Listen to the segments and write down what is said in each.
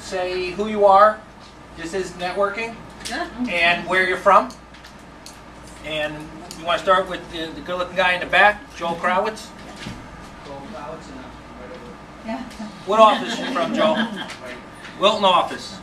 say who you are. This is networking, and where you're from. And you want to start with the good-looking guy in the back, Joel Krawitz. Joel Krawitz, and right over. Yeah. What office are you from, Joel? Wilton office.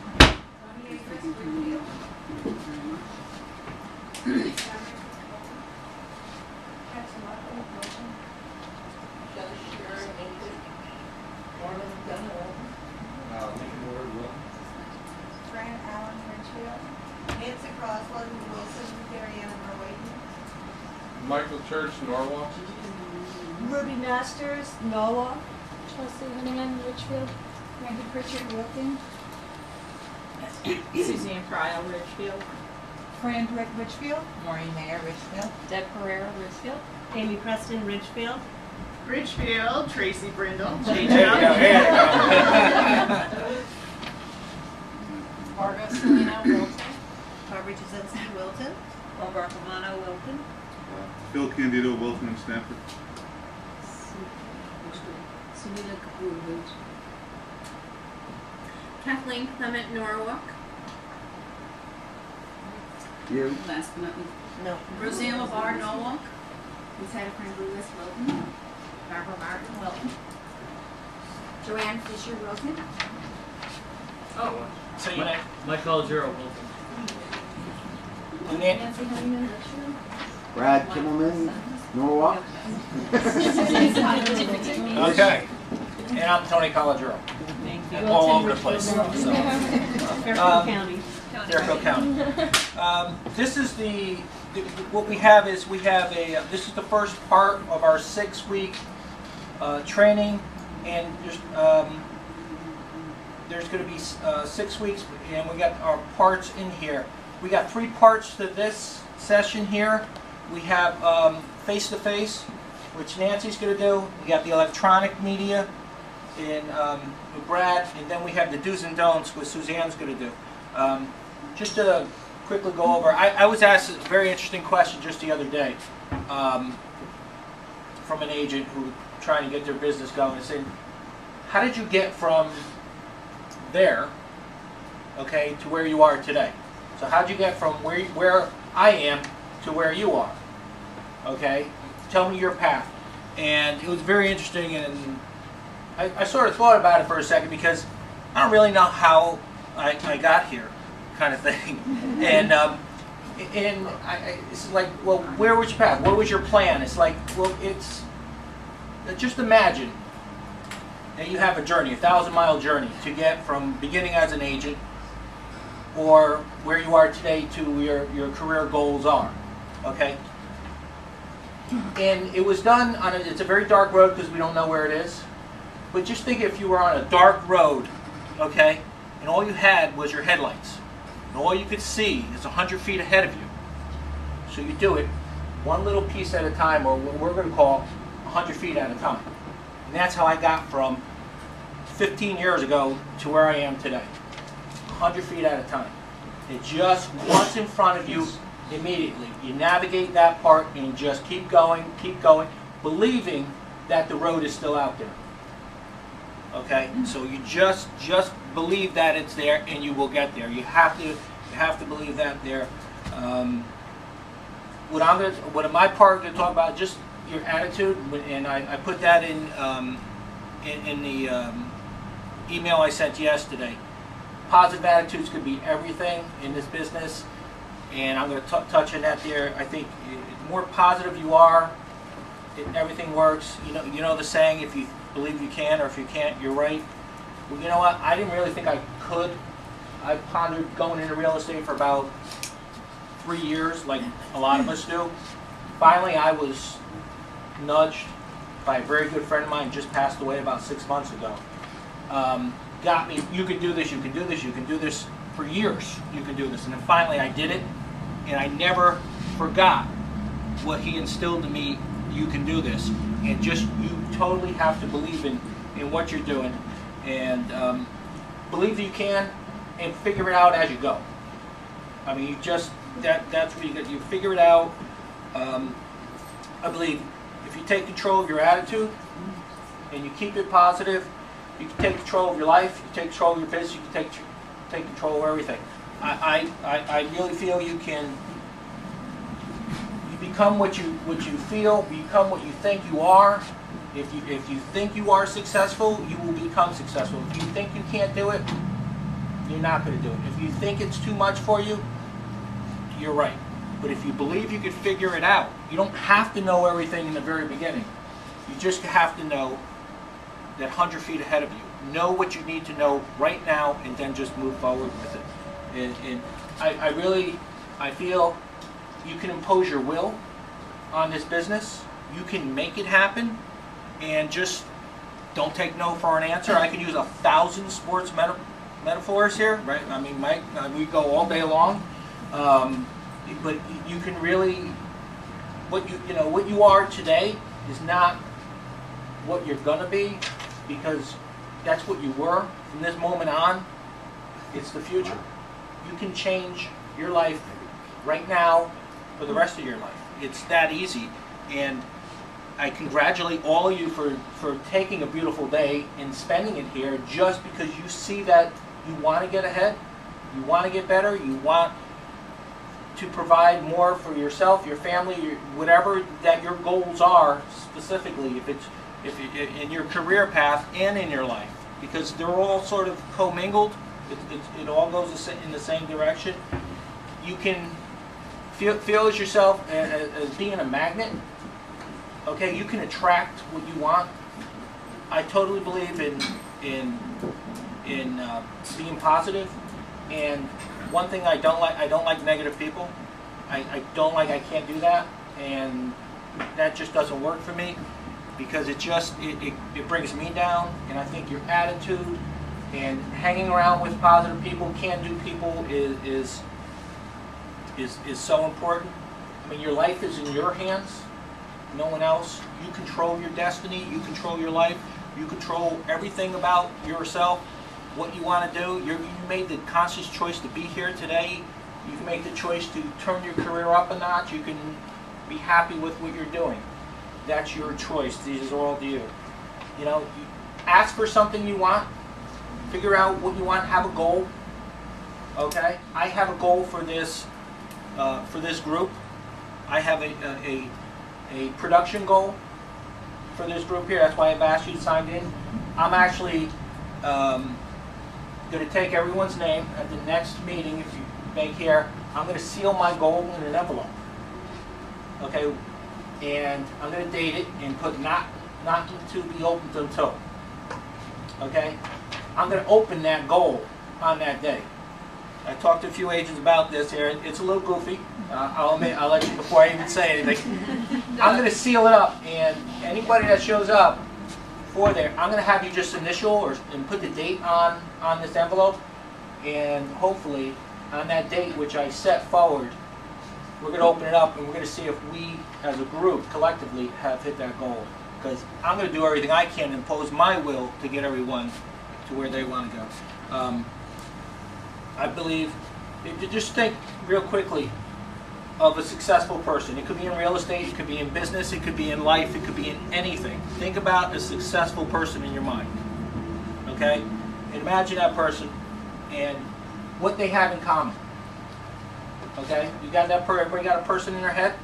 Michael Church, Norwalk. Ruby Masters, Norwalk. Chelsea Winningham, Richfield. Randy Pritchard, Wilton. Suzanne Cryle, Richfield. Fran Brick, Richfield. Maureen Mayer, Richfield. Deb Pereira, Richfield. Amy Preston, Richfield. Richfield, Tracy Brindle. There you go. Margot Selena, Wilton. Barbara Jasinski, Wilton. Barbara Romano, Wilton. Phil Candido, Wilton and Stanford. Sunita Kapoor, Wilton. Kathleen Clement, Norwalk. You. Last but not least. No. Roseanne LeVar, Norwalk. Lisa Frank Lewis, Wilton. Barbara Martin, Wilton. Joanne Fisher, Wilton. Oh, say your name. My Cologero, Wilton. Nancy Honeyman, Richfield. Brad Kimmelman, Norwalk. Okay. And I'm Tony Cologero. And all over the place. So, Fairfield County. Fairfield County. This is what we have is this is the first part of our 6-week training, and there's going to be 6 weeks, and we got our parts in here. We got 3 parts to this session here. We have face-to-face, which Nancy's going to do. We got the electronic media with Brad, and then we have the do's and don'ts, which Suzanne's going to do. Just to quickly go over, I was asked a very interesting question just the other day from an agent who was trying to get their business going. They said, how did you get from there, okay, to where you are today? So how did you get from where I am to where you are? Okay, tell me your path. And it was very interesting, and I sort of thought about it for a second because I don't really know how I got here, kind of thing. And it's like, well, where was your path? What was your plan? It's like, well, it's just imagine that you have a journey, a 1,000-mile journey to get from beginning as an agent or where you are today to where your career goals are. Okay? And it was done on it's a very dark road because we don't know where it is. But just think if you were on a dark road, okay, and all you had was your headlights. And all you could see is 100 feet ahead of you. So you do it one little piece at a time, or what we're going to call 100 feet at a time. And that's how I got from 15 years ago to where I am today. 100 feet at a time. It just once in front of you immediately. You navigate that part and just keep going, believing that the road is still out there. Okay? So you just believe that it's there and you will get there. You have to believe that there. What my part going to talk about, just your attitude, and I put that in the email I sent yesterday. Positive attitudes could be everything in this business, and I'm going to touch on that there. I think the more positive you are, everything works. You know the saying, if you believe you can, or if you can't, you're right. Well, you know what? I didn't really think I could. I pondered going into real estate for about 3 years, like a lot of us do. Finally, I was nudged by a very good friend of mine, just passed away about 6 months ago. Got me, you can do this, you can do this, you can do this. For years, you can do this. And then finally I did it, and I never forgot what he instilled in me. You can do this. And just, you totally have to believe in what you're doing. And believe that you can, and figure it out as you go. I mean, you just, that's where you figure it out. I believe if you take control of your attitude, and you keep it positive, You can take control of your life, you can take control of your business, you can take control of everything. I really feel you become what you feel, you become what you think you are. If you think you are successful, you will become successful. If you think you can't do it, you're not going to do it. If you think it's too much for you, you're right. But if you believe you can figure it out, you don't have to know everything in the very beginning. You just have to know that 100 feet ahead of you. Know what you need to know right now, and then just move forward with it. And I feel you can impose your will on this business. You can make it happen, and just don't take no for an answer. I could use 1,000 sports metaphors here, right? I mean, Mike, we go all day long, but you can really, what you are today is not what you're gonna be, because that's what you were. From this moment on, it's the future. You can change your life right now for the rest of your life. It's that easy, and I congratulate all of you for taking a beautiful day and spending it here, just because you see that you want to get ahead, you want to get better, you want to provide more for yourself, your family, whatever that your goals are specifically, if in your career path and in your life, because they're all sort of commingled. It all goes in the same direction. You can feel as yourself as being a magnet. Okay, you can attract what you want. I totally believe in being positive. And one thing I don't like negative people. I can't do that, and that just doesn't work for me, because it brings me down. And I think your attitude and hanging around with positive people, can-do people is so important. I mean, your life is in your hands, no one else. You control your destiny, you control your life, you control everything about yourself, what you want to do. You made the conscious choice to be here today. You can make the choice to turn your career up a notch. You can be happy with what you're doing. That's your choice. These are all to you. You know, ask for something you want. Figure out what you want. Have a goal. Okay? I have a goal for this group. I have a production goal for this group here. That's why I've asked you to sign in. I'm actually going to take everyone's name at the next meeting. If you make here, I'm going to seal my goal in an envelope. Okay? And I'm going to date it and put not to be opened until. Okay? I'm going to open that goal on that day. I talked to a few agents about this here. It's a little goofy. I'll admit, I'll let you before I even say anything. I'm going to seal it up, and anybody that shows up for there, I'm going to have you just initial and put the date on this envelope, and hopefully on that date which I set forward, we're going to open it up and we're going to see if we as a group collectively have hit that goal. Because I'm going to do everything I can to impose my will to get everyone to where they want to go. I believe, just think real quickly of a successful person. It could be in real estate, it could be in business, it could be in life, it could be in anything. Think about a successful person in your mind. Okay? And imagine that person and what they have in common. Okay? You got that person, everybody got a person in their head?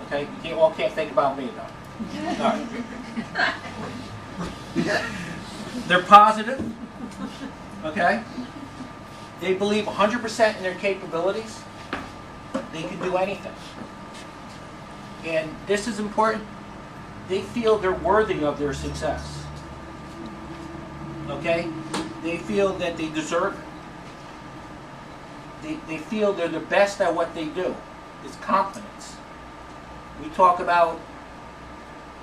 Okay? You can't think about me though. All right. They're positive. Okay? They believe 100% in their capabilities. They can do anything. And this is important. They feel they're worthy of their success. Okay? They feel that they deserve it. They feel they're the best at what they do. It's confidence. We talk about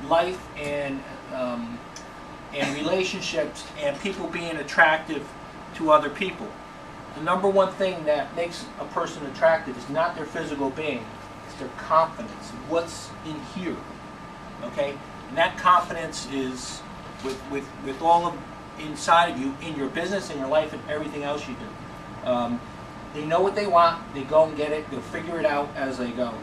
life and relationships and people being attractive to other people. The number one thing that makes a person attractive is not their physical being, it's their confidence, what's in here. Okay? And that confidence is with all of inside of you, in your business, in your life, and everything else you do. They know what they want, they go and get it, they'll figure it out as they go.